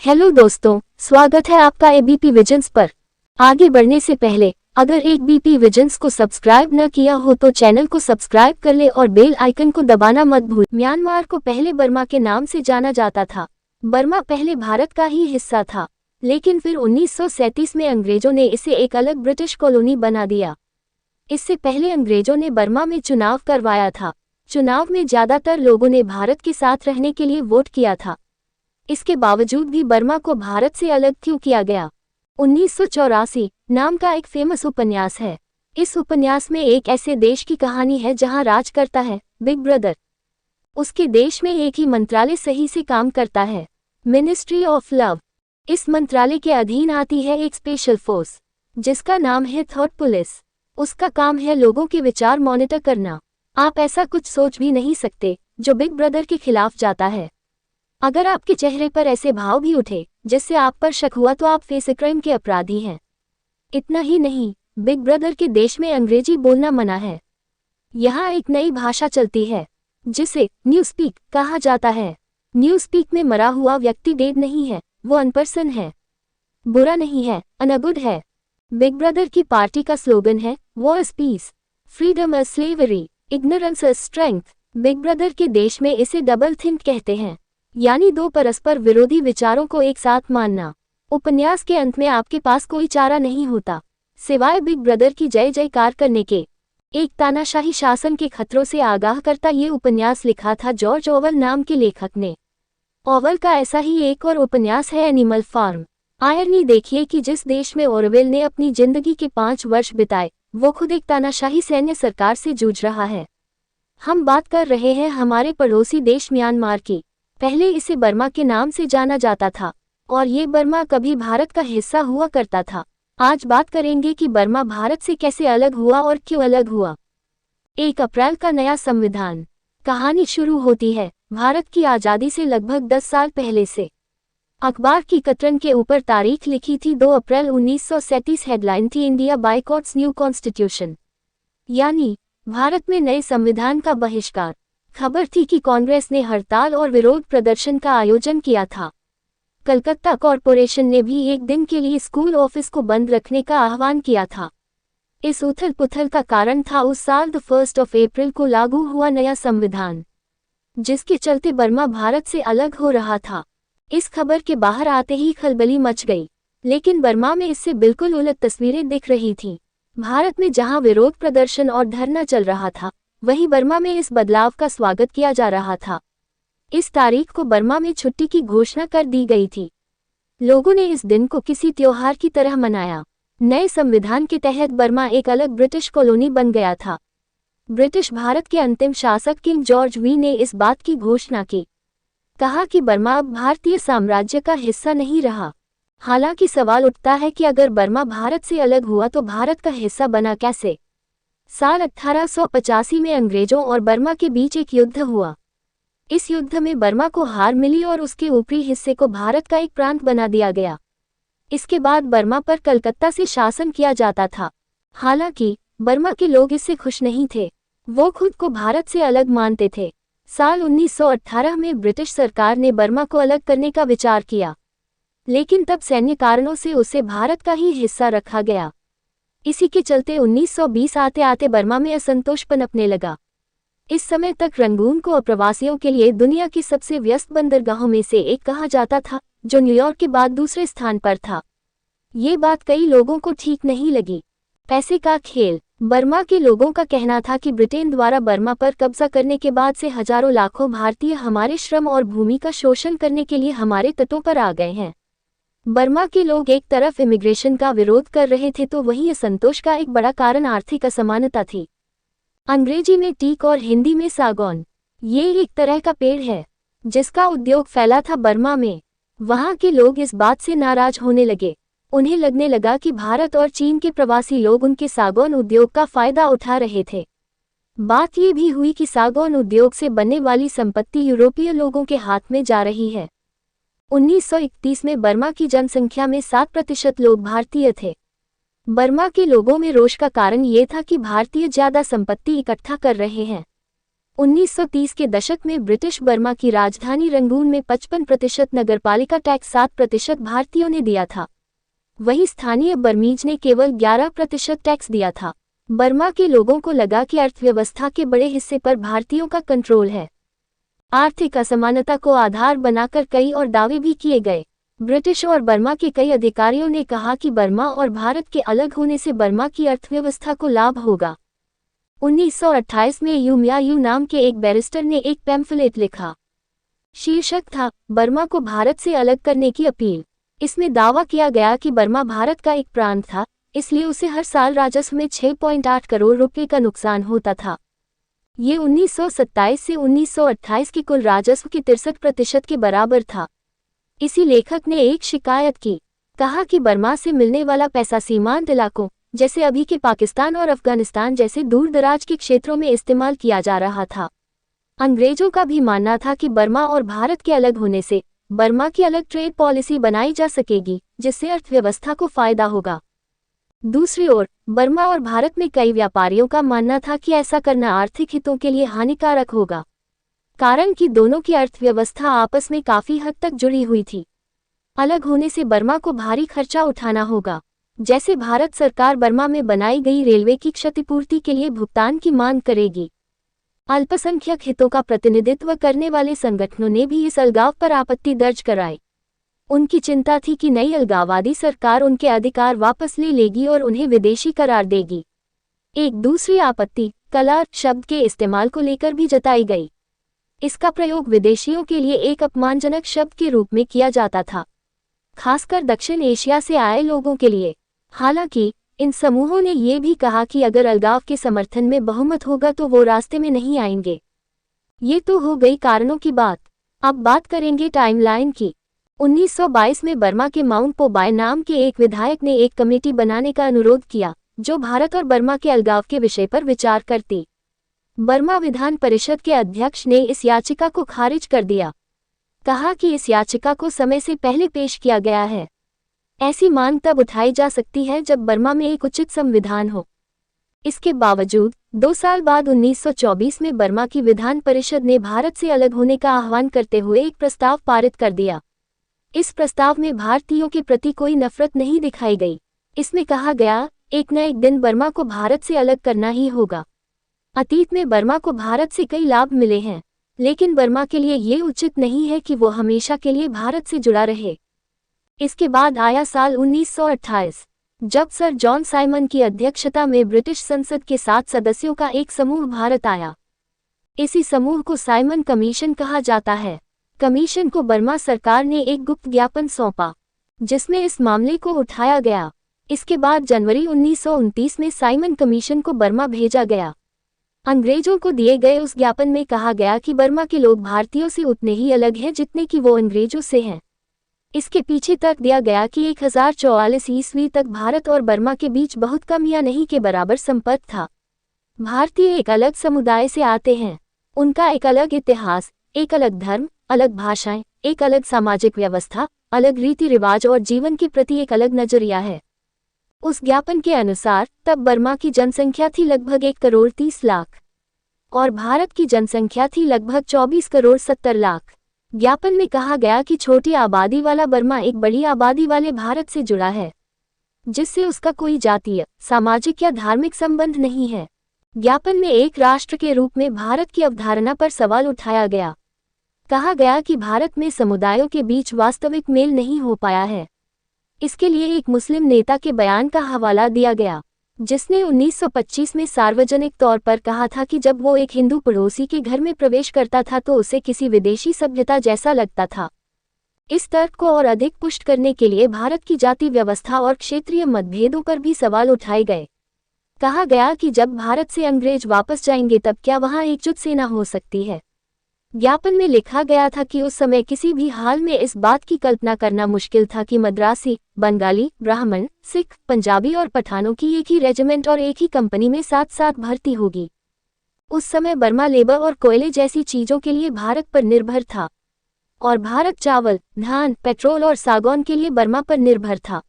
Hello दोस्तों, स्वागत है आपका एबीपी विजन्स पर। आगे बढ़ने से पहले अगर एबीपी विजन्स को सब्सक्राइब न किया हो तो चैनल को सब्सक्राइब कर ले और बेल आइकन को दबाना मत भूल। म्यांमार को पहले बर्मा के नाम से जाना जाता था। बर्मा पहले भारत का ही हिस्सा था, लेकिन फिर 1937 में अंग्रेजों ने इसे एक अलग ब्रिटिश कॉलोनी बना दिया। इससे पहले अंग्रेजों ने बर्मा में चुनाव करवाया था। चुनाव में ज्यादातर लोगों ने भारत के साथ रहने के लिए वोट किया था। इसके बावजूद भी बर्मा को भारत से अलग क्यों किया गया? 1984 नाम का एक फेमस उपन्यास है। इस उपन्यास में एक ऐसे देश की कहानी है जहां राज करता है बिग ब्रदर। उसके देश में एक ही मंत्रालय सही से काम करता है, मिनिस्ट्री ऑफ लव। इस मंत्रालय के अधीन आती है एक स्पेशल फोर्स जिसका नाम है थॉट पुलिस। उसका काम है लोगों के विचार मॉनिटर करना। आप ऐसा कुछ सोच भी नहीं सकते जो बिग ब्रदर के खिलाफ जाता है। अगर आपके चेहरे पर ऐसे भाव भी उठे जिससे आप पर शक हुआ तो आप फेस क्राइम के अपराधी हैं। इतना ही नहीं, बिग ब्रदर के देश में अंग्रेजी बोलना मना है। यहाँ एक नई भाषा चलती है जिसे न्यू स्पीक कहा जाता है। न्यू स्पीक में मरा हुआ व्यक्ति डेड नहीं है, वो अनपर्सन है, बुरा नहीं है, अनगुड है। बिग ब्रदर की पार्टी का स्लोगन है war is peace, freedom is slavery, ignorance is strength. Big brother के देश में इसे डबल थिंक कहते हैं, यानी दो परस्पर विरोधी विचारों को एक साथ मानना। उपन्यास के अंत में आपके पास कोई चारा नहीं होता सिवाय बिग ब्रदर की जय जयकार करने के। एक तानाशाही शासन के खतरों से आगाह करता ये उपन्यास लिखा था जॉर्ज ऑवेल नाम के लेखक ने। ऑवेल का ऐसा ही एक और उपन्यास है एनिमल फार्म। आयरनी देखिए कि जिस देश में ऑरवेल ने अपनी जिंदगी के 5 वर्ष बिताए वो खुद एक तानाशाही सैन्य सरकार से जूझ रहा है। हम बात कर रहे हैं हमारे पड़ोसी देश म्यांमार की। पहले इसे बर्मा के नाम से जाना जाता था और ये बर्मा कभी भारत का हिस्सा हुआ करता था। आज बात करेंगे कि बर्मा भारत से कैसे अलग हुआ और क्यों अलग हुआ। 1 अप्रैल का नया संविधान। कहानी शुरू होती है भारत की आज़ादी से लगभग 10 साल पहले से। अखबार की कतरन के ऊपर तारीख लिखी थी 2 अप्रैल 1937। हेडलाइन थी इंडिया बायकॉट्स न्यू कॉन्स्टिट्यूशन, यानी भारत में नए संविधान का बहिष्कार। खबर थी कि कांग्रेस ने हड़ताल और विरोध प्रदर्शन का आयोजन किया था। कलकत्ता कॉरपोरेशन ने भी एक दिन के लिए स्कूल ऑफिस को बंद रखने का आह्वान किया था। इस उथल पुथल का कारण था उस साल 1 अप्रैल को लागू हुआ नया संविधान, जिसके चलते बर्मा भारत से अलग हो रहा था। इस खबर के बाहर आते ही खलबली मच गई, लेकिन बर्मा में इससे बिल्कुल उलट तस्वीरें दिख रही थीं। भारत में जहां विरोध प्रदर्शन और धरना चल रहा था, वहीं बर्मा में इस बदलाव का स्वागत किया जा रहा था। इस तारीख को बर्मा में छुट्टी की घोषणा कर दी गई थी। लोगों ने इस दिन को किसी त्योहार की तरह मनाया। नए संविधान के तहत बर्मा एक अलग ब्रिटिश कॉलोनी बन गया था। ब्रिटिश भारत के अंतिम शासक किंग जॉर्ज वी ने इस बात की घोषणा की। कहा कि बर्मा अब भारतीय साम्राज्य का हिस्सा नहीं रहा। हालांकि सवाल उठता है कि अगर बर्मा भारत से अलग हुआ तो भारत का हिस्सा बना कैसे। साल 1885 में अंग्रेजों और बर्मा के बीच एक युद्ध हुआ। इस युद्ध में बर्मा को हार मिली और उसके ऊपरी हिस्से को भारत का एक प्रांत बना दिया गया। इसके बाद बर्मा पर कलकत्ता से शासन किया जाता था। हालांकि बर्मा के लोग इससे खुश नहीं थे, वो खुद को भारत से अलग मानते थे। साल 1918 में ब्रिटिश सरकार ने बर्मा को अलग करने का विचार किया, लेकिन तब सैन्य कारणों से उसे भारत का ही हिस्सा रखा गया। इसी के चलते 1920 आते आते बर्मा में असंतोष पनपने लगा। इस समय तक रंगून को अप्रवासियों के लिए दुनिया की सबसे व्यस्त बंदरगाहों में से एक कहा जाता था, जो न्यूयॉर्क के बाद दूसरे स्थान पर था। ये बात कई लोगों को ठीक नहीं लगी। पैसे का खेल। बर्मा के लोगों का कहना था कि ब्रिटेन द्वारा बर्मा पर कब्जा करने के बाद से हजारों लाखों भारतीय हमारे श्रम और भूमि का शोषण करने के लिए हमारे तटों पर आ गए हैं। बर्मा के लोग एक तरफ इमिग्रेशन का विरोध कर रहे थे तो वहीं असंतोष का एक बड़ा कारण आर्थिक असमानता थी। अंग्रेजी में टीक और हिंदी में सागौन, ये एक तरह का पेड़ है जिसका उद्योग फैला था बर्मा में। वहां के लोग इस बात से नाराज होने लगे। उन्हें लगने लगा कि भारत और चीन के प्रवासी लोग उनके सागौन उद्योग का फायदा उठा रहे थे। बात ये भी हुई कि सागौन उद्योग से बनने वाली संपत्ति यूरोपीय लोगों के हाथ में जा रही है। 1931 में बर्मा की जनसंख्या में 7% लोग भारतीय थे। बर्मा के लोगों में रोष का कारण ये था कि भारतीय ज्यादा संपत्ति इकट्ठा कर रहे हैं। 1930 के दशक में ब्रिटिश बर्मा की राजधानी रंगून में 55% नगरपालिका टैक्स 7% भारतीयों ने दिया था। वहीं स्थानीय बर्मीज ने केवल 11% टैक्स दिया था। बर्मा के लोगों को लगा कि अर्थव्यवस्था के बड़े हिस्से पर भारतीयों का कंट्रोल है। आर्थिक असमानता को आधार बनाकर कई और दावे भी किए गए। ब्रिटिश और बर्मा के कई अधिकारियों ने कहा कि बर्मा और भारत के अलग होने से बर्मा की अर्थव्यवस्था को लाभ होगा। 1928 में यू म्यायू नाम के एक बैरिस्टर ने एक पैम्फलेट लिखा। शीर्षक था बर्मा को भारत से अलग करने की अपील। इसमें दावा किया गया कि बर्मा भारत का एक प्रांत था, इसलिए उसे हर साल राजस्व में 6.8 करोड़ रुपए का नुकसान होता था। ये 1927 से 1928 के कुल राजस्व के 63% के बराबर था। इसी लेखक ने एक शिकायत की, कहा कि बर्मा से मिलने वाला पैसा सीमांत इलाकों जैसे अभी के पाकिस्तान और अफगानिस्तान जैसे दूर दराज के क्षेत्रों में इस्तेमाल किया जा रहा था। अंग्रेजों का भी मानना था कि बर्मा और भारत के अलग होने से बर्मा की अलग ट्रेड पॉलिसी बनाई जा सकेगी, जिससे अर्थव्यवस्था को फायदा होगा। दूसरी ओर बर्मा और भारत में कई व्यापारियों का मानना था कि ऐसा करना आर्थिक हितों के लिए हानिकारक होगा, कारण कि दोनों की अर्थव्यवस्था आपस में काफी हद तक जुड़ी हुई थी। अलग होने से बर्मा को भारी खर्चा उठाना होगा, जैसे भारत सरकार बर्मा में बनाई गई रेलवे की क्षतिपूर्ति के लिए भुगतान की मांग करेगी। अल्पसंख्यक हितों का प्रतिनिधित्व करने वाले संगठनों ने भी इस अलगाव पर आपत्ति दर्ज कराई। उनकी चिंता थी कि नई अलगाववादी सरकार उनके अधिकार वापस ले लेगी और उन्हें विदेशी करार देगी। एक दूसरी आपत्ति कलार शब्द के इस्तेमाल को लेकर भी जताई गई। इसका प्रयोग विदेशियों के लिए एक अपमानजनक शब्द के रूप में किया जाता था, खासकर दक्षिण एशिया से आए लोगों के लिए। हालांकि इन समूहों ने ये भी कहा कि अगर अलगाव के समर्थन में बहुमत होगा तो वो रास्ते में नहीं आएंगे। ये तो हो गई कारणों की बात। अब बात करेंगे टाइमलाइन की। 1922 में बर्मा के माउंट पोबाय नाम के एक विधायक ने एक कमेटी बनाने का अनुरोध किया, जो भारत और बर्मा के अलगाव के विषय पर विचार करती। बर्मा विधान परिषद के अध्यक्ष ने इस याचिका को खारिज कर दिया, कहा कि इस याचिका को समय से पहले पेश किया गया है। ऐसी मांग तब उठाई जा सकती है जब बर्मा में एक उचित संविधान हो। इसके बावजूद 2 साल बाद 1924 में बर्मा की विधान परिषद ने भारत से अलग होने का आह्वान करते हुए एक प्रस्ताव पारित कर दिया। इस प्रस्ताव में भारतीयों के प्रति कोई नफरत नहीं दिखाई गई। इसमें कहा गया, एक न एक दिन बर्मा को भारत से अलग करना ही होगा। अतीत में बर्मा को भारत से कई लाभ मिले हैं, लेकिन बर्मा के लिए ये उचित नहीं है कि वो हमेशा के लिए भारत से जुड़ा रहे। इसके बाद आया साल 1928, जब सर जॉन साइमन की अध्यक्षता में ब्रिटिश संसद के 7 सदस्यों का एक समूह भारत आया। इसी समूह को साइमन कमीशन कहा जाता है। कमीशन को बर्मा सरकार ने एक गुप्त ज्ञापन सौंपा, जिसमें इस मामले को उठाया गया। इसके बाद जनवरी 1929 में साइमन कमीशन को बर्मा भेजा गया। अंग्रेजों को दिए गए उस ज्ञापन में कहा गया कि बर्मा के लोग भारतीयों से उतने ही अलग हैं जितने कि वो अंग्रेजों से हैं। इसके पीछे तर्क दिया गया कि 1044 ईस्वी तक भारत और बर्मा के बीच बहुत कम या नहीं के बराबर संपर्क था। भारतीय एक अलग समुदाय से आते हैं, उनका एक अलग इतिहास, एक अलग धर्म, अलग भाषाएं, एक अलग सामाजिक व्यवस्था, अलग रीति रिवाज और जीवन के प्रति एक अलग नजरिया है। उस ज्ञापन के अनुसार तब बर्मा की जनसंख्या थी लगभग 1 करोड़ 30 लाख और भारत की जनसंख्या थी लगभग 24 करोड़ 70 लाख। ज्ञापन में कहा गया कि छोटी आबादी वाला बर्मा एक बड़ी आबादी वाले भारत से जुड़ा है, जिससे उसका कोई जातीय, सामाजिक या धार्मिक संबंध नहीं है। ज्ञापन में एक राष्ट्र के रूप में भारत की अवधारणा पर सवाल उठाया गया। कहा गया कि भारत में समुदायों के बीच वास्तविक मेल नहीं हो पाया है। इसके लिए एक मुस्लिम नेता के बयान का हवाला दिया गया, जिसने 1925 में सार्वजनिक तौर पर कहा था कि जब वो एक हिंदू पड़ोसी के घर में प्रवेश करता था तो उसे किसी विदेशी सभ्यता जैसा लगता था। इस तर्क को और अधिक पुष्ट करने के लिए भारत की जाति व्यवस्था और क्षेत्रीय मतभेदों पर भी सवाल उठाए गए। कहा गया कि जब भारत से अंग्रेज वापस जाएंगे तब क्या वहां एकजुट सेना हो सकती है। ज्ञापन में लिखा गया था कि उस समय किसी भी हाल में इस बात की कल्पना करना मुश्किल था कि मद्रासी, बंगाली, ब्राह्मण, सिख, पंजाबी और पठानों की एक ही रेजिमेंट और एक ही कंपनी में साथ साथ भर्ती होगी। उस समय बर्मा लेबर और कोयले जैसी चीजों के लिए भारत पर निर्भर था और भारत चावल, धान, पेट्रोल और सागौन के लिए बर्मा पर निर्भर था।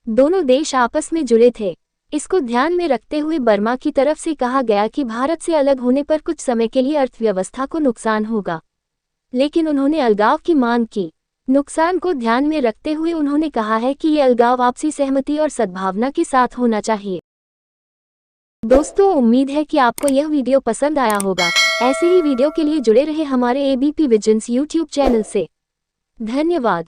दोनों देश आपस में जुड़े थे। इसको ध्यान में रखते हुए बर्मा की तरफ से कहा गया कि भारत से अलग होने पर कुछ समय के लिए अर्थव्यवस्था को नुकसान होगा, लेकिन उन्होंने अलगाव की मांग की। नुकसान को ध्यान में रखते हुए उन्होंने कहा है कि ये अलगाव आपसी सहमति और सद्भावना के साथ होना चाहिए। दोस्तों, उम्मीद है कि आपको यह वीडियो पसंद आया होगा। ऐसे ही वीडियो के लिए जुड़े रहे हमारे एबीपी विजन्स यूट्यूब चैनल से। धन्यवाद।